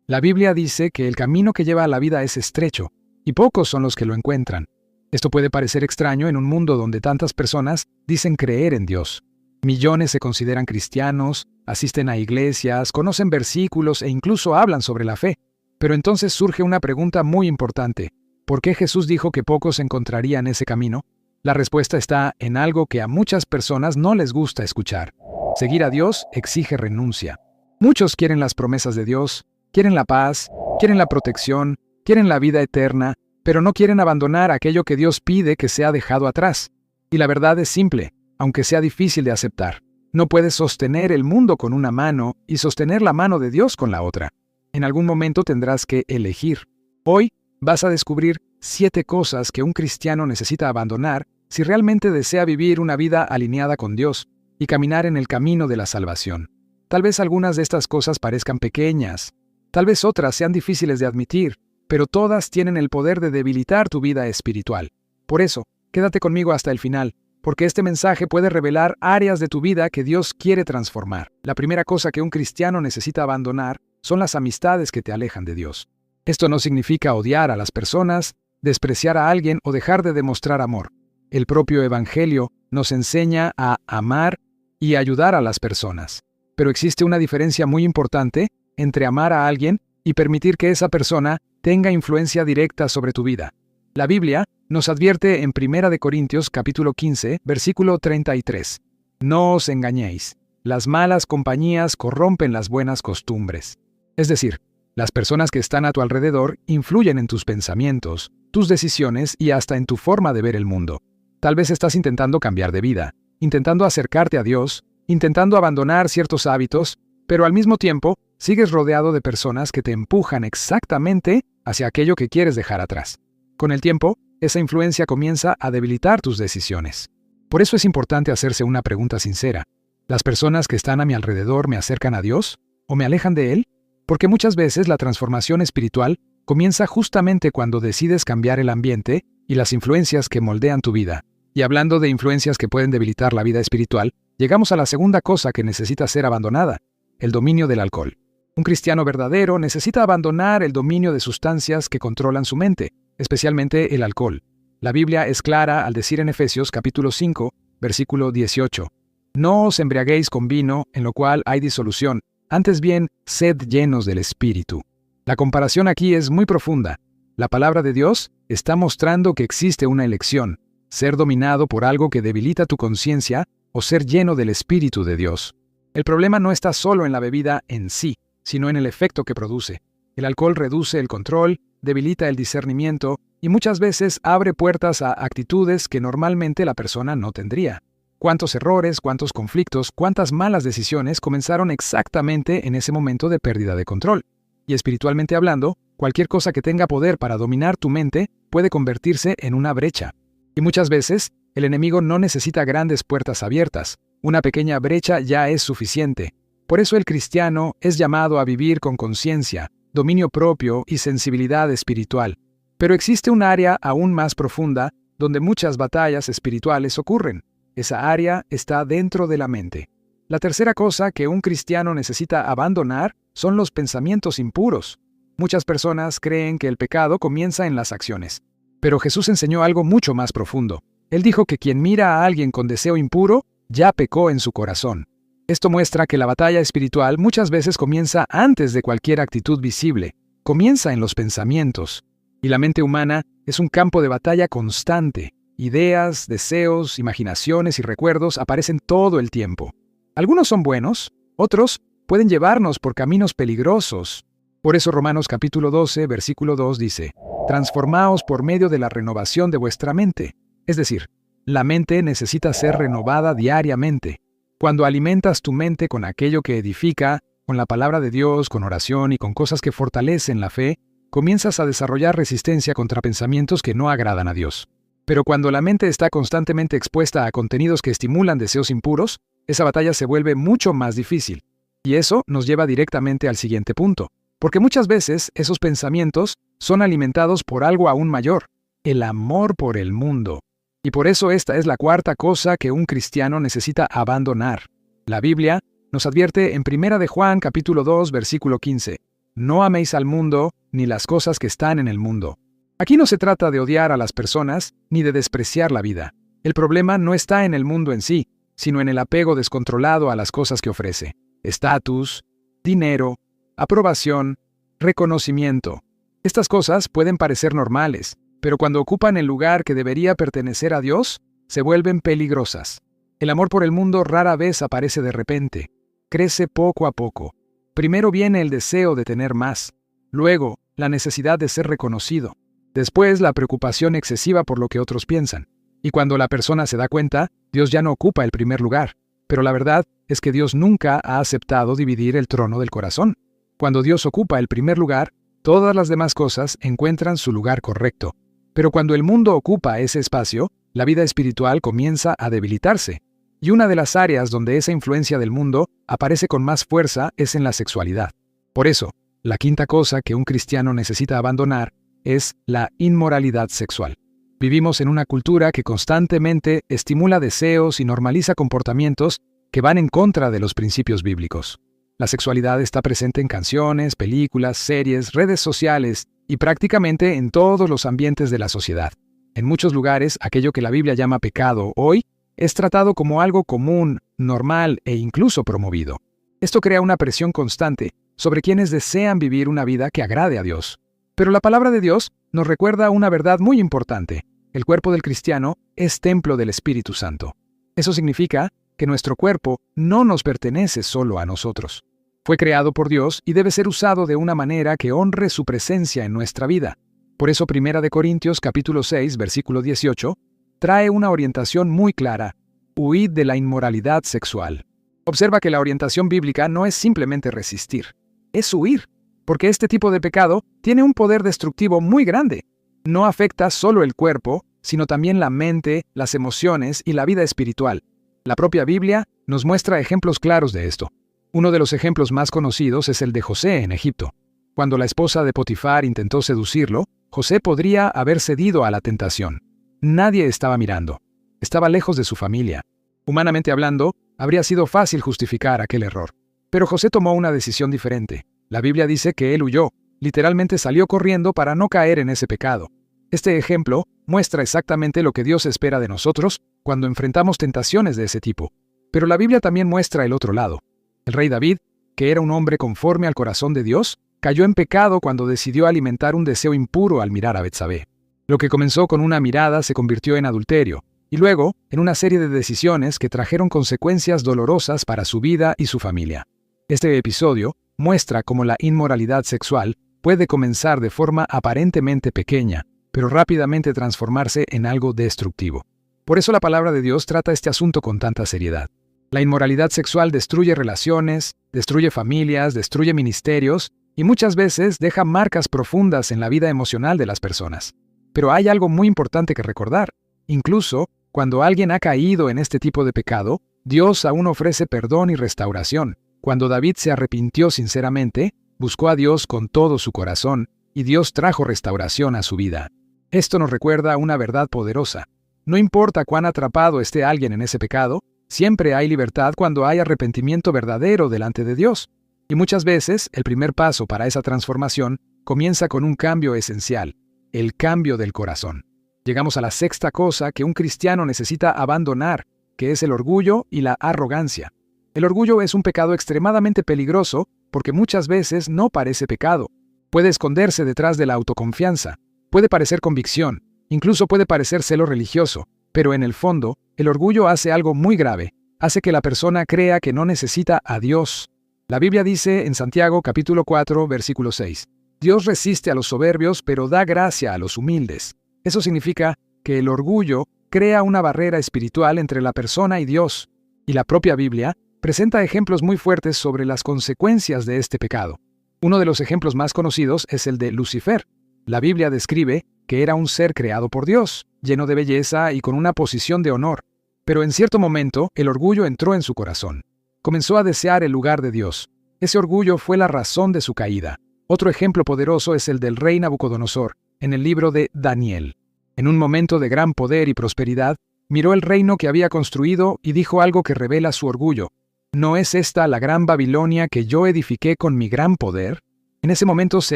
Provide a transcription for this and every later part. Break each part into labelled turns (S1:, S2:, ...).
S1: La Biblia dice que el camino que lleva a la vida es estrecho, y pocos son los que lo encuentran. Esto puede parecer extraño en un mundo donde tantas personas dicen creer en Dios. Millones se consideran cristianos, asisten a iglesias, conocen versículos e incluso hablan sobre la fe. Pero entonces surge una pregunta muy importante. ¿Por qué Jesús dijo que pocos encontrarían ese camino? La respuesta está en algo que a muchas personas no les gusta escuchar. Seguir a Dios exige renuncia. Muchos quieren las promesas de Dios, quieren la paz, quieren la protección, quieren la vida eterna, pero no quieren abandonar aquello que Dios pide que sea dejado atrás. Y la verdad es simple, aunque sea difícil de aceptar. No puedes sostener el mundo con una mano y sostener la mano de Dios con la otra. En algún momento tendrás que elegir. Hoy vas a descubrir 7 cosas que un cristiano necesita abandonar si realmente desea vivir una vida alineada con Dios y caminar en el camino de la salvación. Tal vez algunas de estas cosas parezcan pequeñas, tal vez otras sean difíciles de admitir, pero todas tienen el poder de debilitar tu vida espiritual. Por eso, quédate conmigo hasta el final, porque este mensaje puede revelar áreas de tu vida que Dios quiere transformar. La primera cosa que un cristiano necesita abandonar son las amistades que te alejan de Dios. Esto no significa odiar a las personas, despreciar a alguien o dejar de demostrar amor. El propio Evangelio nos enseña a amar y ayudar a las personas. Pero existe una diferencia muy importante entre amar a alguien y permitir que esa persona tenga influencia directa sobre tu vida. La Biblia nos advierte en 1 Corintios capítulo 15, versículo 33. No os engañéis, las malas compañías corrompen las buenas costumbres. Es decir, las personas que están a tu alrededor influyen en tus pensamientos, tus decisiones y hasta en tu forma de ver el mundo. Tal vez estás intentando cambiar de vida, intentando acercarte a Dios, intentando abandonar ciertos hábitos, pero al mismo tiempo sigues rodeado de personas que te empujan exactamente hacia aquello que quieres dejar atrás. Con el tiempo, esa influencia comienza a debilitar tus decisiones. Por eso es importante hacerse una pregunta sincera. ¿Las personas que están a mi alrededor me acercan a Dios o me alejan de Él? Porque muchas veces la transformación espiritual comienza justamente cuando decides cambiar el ambiente y las influencias que moldean tu vida. Y hablando de influencias que pueden debilitar la vida espiritual, llegamos a la segunda cosa que necesita ser abandonada: el dominio del alcohol. Un cristiano verdadero necesita abandonar el dominio de sustancias que controlan su mente, especialmente el alcohol. La Biblia es clara al decir en Efesios capítulo 5, versículo 18: No os embriaguéis con vino, en lo cual hay disolución, antes bien, sed llenos del Espíritu. La comparación aquí es muy profunda. La palabra de Dios está mostrando que existe una elección: ser dominado por algo que debilita tu conciencia o ser lleno del Espíritu de Dios. El problema no está solo en la bebida en sí, sino en el efecto que produce. El alcohol reduce el control, debilita el discernimiento y muchas veces abre puertas a actitudes que normalmente la persona no tendría. ¿Cuántos errores, cuántos conflictos, cuántas malas decisiones comenzaron exactamente en ese momento de pérdida de control? Y espiritualmente hablando, cualquier cosa que tenga poder para dominar tu mente puede convertirse en una brecha. Y muchas veces, el enemigo no necesita grandes puertas abiertas. Una pequeña brecha ya es suficiente. Por eso el cristiano es llamado a vivir con conciencia, dominio propio y sensibilidad espiritual. Pero existe un área aún más profunda donde muchas batallas espirituales ocurren. Esa área está dentro de la mente. La tercera cosa que un cristiano necesita abandonar son los pensamientos impuros. Muchas personas creen que el pecado comienza en las acciones. Pero Jesús enseñó algo mucho más profundo. Él dijo que quien mira a alguien con deseo impuro, ya pecó en su corazón. Esto muestra que la batalla espiritual muchas veces comienza antes de cualquier actitud visible. Comienza en los pensamientos. Y la mente humana es un campo de batalla constante. Ideas, deseos, imaginaciones y recuerdos aparecen todo el tiempo. Algunos son buenos, otros pueden llevarnos por caminos peligrosos. Por eso Romanos capítulo 12, versículo 2 dice: Transformaos por medio de la renovación de vuestra mente. Es decir, la mente necesita ser renovada diariamente. Cuando alimentas tu mente con aquello que edifica, con la palabra de Dios, con oración y con cosas que fortalecen la fe, comienzas a desarrollar resistencia contra pensamientos que no agradan a Dios. Pero cuando la mente está constantemente expuesta a contenidos que estimulan deseos impuros, esa batalla se vuelve mucho más difícil. Y eso nos lleva directamente al siguiente punto. Porque muchas veces esos pensamientos son alimentados por algo aún mayor: el amor por el mundo. Y por eso esta es la cuarta cosa que un cristiano necesita abandonar. La Biblia nos advierte en 1 de Juan capítulo 2, versículo 15: no améis al mundo ni las cosas que están en el mundo. Aquí no se trata de odiar a las personas ni de despreciar la vida. El problema no está en el mundo en sí, sino en el apego descontrolado a las cosas que ofrece. Estatus, dinero, aprobación, reconocimiento. Estas cosas pueden parecer normales, pero cuando ocupan el lugar que debería pertenecer a Dios, se vuelven peligrosas. El amor por el mundo rara vez aparece de repente. Crece poco a poco. Primero viene el deseo de tener más, luego la necesidad de ser reconocido, después la preocupación excesiva por lo que otros piensan. Y cuando la persona se da cuenta, Dios ya no ocupa el primer lugar. Pero la verdad es que Dios nunca ha aceptado dividir el trono del corazón. Cuando Dios ocupa el primer lugar, todas las demás cosas encuentran su lugar correcto. Pero cuando el mundo ocupa ese espacio, la vida espiritual comienza a debilitarse. Y una de las áreas donde esa influencia del mundo aparece con más fuerza es en la sexualidad. Por eso, la quinta cosa que un cristiano necesita abandonar es la inmoralidad sexual. Vivimos en una cultura que constantemente estimula deseos y normaliza comportamientos que van en contra de los principios bíblicos. La sexualidad está presente en canciones, películas, series, redes sociales y prácticamente en todos los ambientes de la sociedad. En muchos lugares, aquello que la Biblia llama pecado hoy es tratado como algo común, normal e incluso promovido. Esto crea una presión constante sobre quienes desean vivir una vida que agrade a Dios. Pero la palabra de Dios nos recuerda una verdad muy importante. El cuerpo del cristiano es templo del Espíritu Santo. Eso significa que nuestro cuerpo no nos pertenece solo a nosotros. Fue creado por Dios y debe ser usado de una manera que honre su presencia en nuestra vida. Por eso 1 Corintios capítulo 6, versículo 18, trae una orientación muy clara: huid de la inmoralidad sexual. Observa que la orientación bíblica no es simplemente resistir, es huir, porque este tipo de pecado tiene un poder destructivo muy grande. No afecta solo el cuerpo, sino también la mente, las emociones y la vida espiritual. La propia Biblia nos muestra ejemplos claros de esto. Uno de los ejemplos más conocidos es el de José en Egipto. Cuando la esposa de Potifar intentó seducirlo, José podría haber cedido a la tentación. Nadie estaba mirando. Estaba lejos de su familia. Humanamente hablando, habría sido fácil justificar aquel error. Pero José tomó una decisión diferente. La Biblia dice que él huyó. Literalmente salió corriendo para no caer en ese pecado. Este ejemplo muestra exactamente lo que Dios espera de nosotros cuando enfrentamos tentaciones de ese tipo. Pero la Biblia también muestra el otro lado. El rey David, que era un hombre conforme al corazón de Dios, cayó en pecado cuando decidió alimentar un deseo impuro al mirar a Betsabé. Lo que comenzó con una mirada se convirtió en adulterio, y luego en una serie de decisiones que trajeron consecuencias dolorosas para su vida y su familia. Este episodio muestra cómo la inmoralidad sexual puede comenzar de forma aparentemente pequeña, pero rápidamente transformarse en algo destructivo. Por eso la palabra de Dios trata este asunto con tanta seriedad. La inmoralidad sexual destruye relaciones, destruye familias, destruye ministerios y muchas veces deja marcas profundas en la vida emocional de las personas. Pero hay algo muy importante que recordar. Incluso cuando alguien ha caído en este tipo de pecado, Dios aún ofrece perdón y restauración. Cuando David se arrepintió sinceramente, buscó a Dios con todo su corazón, y Dios trajo restauración a su vida. Esto nos recuerda una verdad poderosa. No importa cuán atrapado esté alguien en ese pecado, siempre hay libertad cuando hay arrepentimiento verdadero delante de Dios. Y muchas veces, el primer paso para esa transformación comienza con un cambio esencial: el cambio del corazón. Llegamos a la sexta cosa que un cristiano necesita abandonar, que es el orgullo y la arrogancia. El orgullo es un pecado extremadamente peligroso porque muchas veces no parece pecado. Puede esconderse detrás de la autoconfianza, puede parecer convicción, incluso puede parecer celo religioso, pero en el fondo, el orgullo hace algo muy grave. Hace que la persona crea que no necesita a Dios. La Biblia dice en Santiago capítulo 4, versículo 6, Dios resiste a los soberbios, pero da gracia a los humildes. Eso significa que el orgullo crea una barrera espiritual entre la persona y Dios. Y la propia Biblia presenta ejemplos muy fuertes sobre las consecuencias de este pecado. Uno de los ejemplos más conocidos es el de Lucifer. La Biblia describe que era un ser creado por Dios, lleno de belleza y con una posición de honor. Pero en cierto momento, el orgullo entró en su corazón. Comenzó a desear el lugar de Dios. Ese orgullo fue la razón de su caída. Otro ejemplo poderoso es el del rey Nabucodonosor, en el libro de Daniel. En un momento de gran poder y prosperidad, miró el reino que había construido y dijo algo que revela su orgullo. ¿No es esta la gran Babilonia que yo edifiqué con mi gran poder? En ese momento se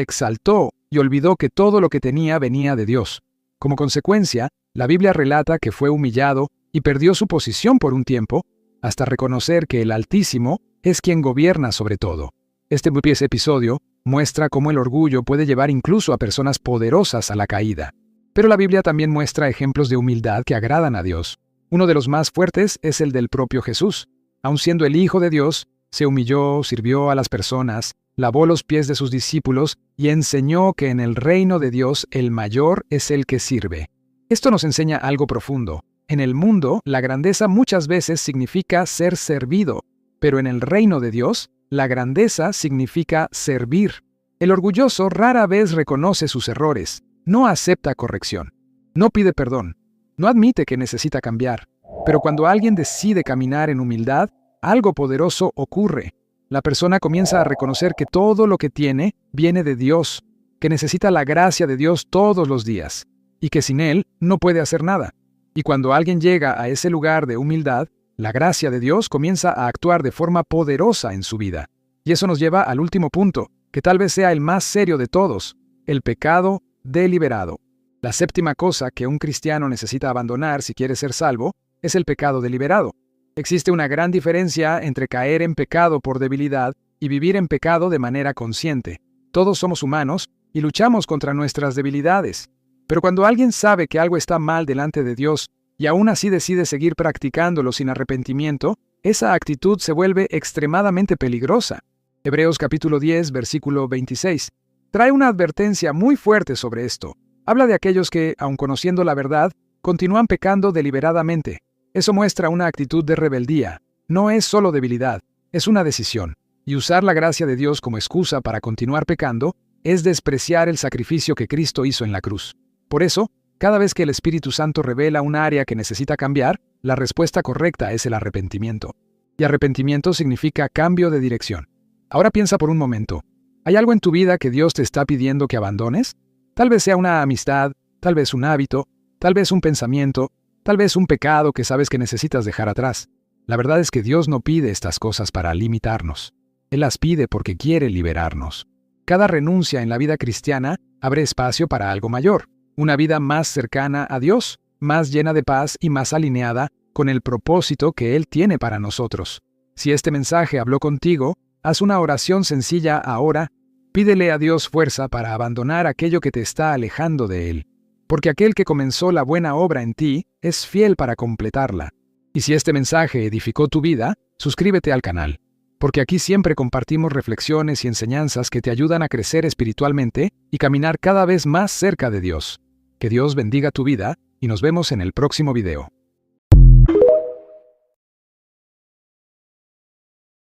S1: exaltó y olvidó que todo lo que tenía venía de Dios. Como consecuencia, la Biblia relata que fue humillado y perdió su posición por un tiempo, hasta reconocer que el Altísimo es quien gobierna sobre todo. Este episodio muestra cómo el orgullo puede llevar incluso a personas poderosas a la caída. Pero la Biblia también muestra ejemplos de humildad que agradan a Dios. Uno de los más fuertes es el del propio Jesús. Aun siendo el Hijo de Dios, se humilló, sirvió a las personas, lavó los pies de sus discípulos y enseñó que en el reino de Dios el mayor es el que sirve. Esto nos enseña algo profundo. En el mundo, la grandeza muchas veces significa ser servido, pero en el reino de Dios, la grandeza significa servir. El orgulloso rara vez reconoce sus errores, no acepta corrección, no pide perdón, no admite que necesita cambiar. Pero cuando alguien decide caminar en humildad, algo poderoso ocurre. La persona comienza a reconocer que todo lo que tiene viene de Dios, que necesita la gracia de Dios todos los días, y que sin Él no puede hacer nada. Y cuando alguien llega a ese lugar de humildad, la gracia de Dios comienza a actuar de forma poderosa en su vida. Y eso nos lleva al último punto, que tal vez sea el más serio de todos, el pecado deliberado. La séptima cosa que un cristiano necesita abandonar si quiere ser salvo es el pecado deliberado. Existe una gran diferencia entre caer en pecado por debilidad y vivir en pecado de manera consciente. Todos somos humanos y luchamos contra nuestras debilidades. Pero cuando alguien sabe que algo está mal delante de Dios y aún así decide seguir practicándolo sin arrepentimiento, esa actitud se vuelve extremadamente peligrosa. Hebreos capítulo 10, versículo 26, trae una advertencia muy fuerte sobre esto. Habla de aquellos que, aun conociendo la verdad, continúan pecando deliberadamente. Eso muestra una actitud de rebeldía. No es solo debilidad, es una decisión. Y usar la gracia de Dios como excusa para continuar pecando es despreciar el sacrificio que Cristo hizo en la cruz. Por eso, cada vez que el Espíritu Santo revela un área que necesita cambiar, la respuesta correcta es el arrepentimiento. Y arrepentimiento significa cambio de dirección. Ahora piensa por un momento. ¿Hay algo en tu vida que Dios te está pidiendo que abandones? Tal vez sea una amistad, tal vez un hábito, tal vez un pensamiento, tal vez un pecado que sabes que necesitas dejar atrás. La verdad es que Dios no pide estas cosas para limitarnos. Él las pide porque quiere liberarnos. Cada renuncia en la vida cristiana abre espacio para algo mayor. Una vida más cercana a Dios, más llena de paz y más alineada con el propósito que Él tiene para nosotros. Si este mensaje habló contigo, haz una oración sencilla ahora. Pídele a Dios fuerza para abandonar aquello que te está alejando de Él. Porque aquel que comenzó la buena obra en ti es fiel para completarla. Y si este mensaje edificó tu vida, suscríbete al canal. Porque aquí siempre compartimos reflexiones y enseñanzas que te ayudan a crecer espiritualmente y caminar cada vez más cerca de Dios. Que Dios bendiga tu vida y nos vemos en el próximo video.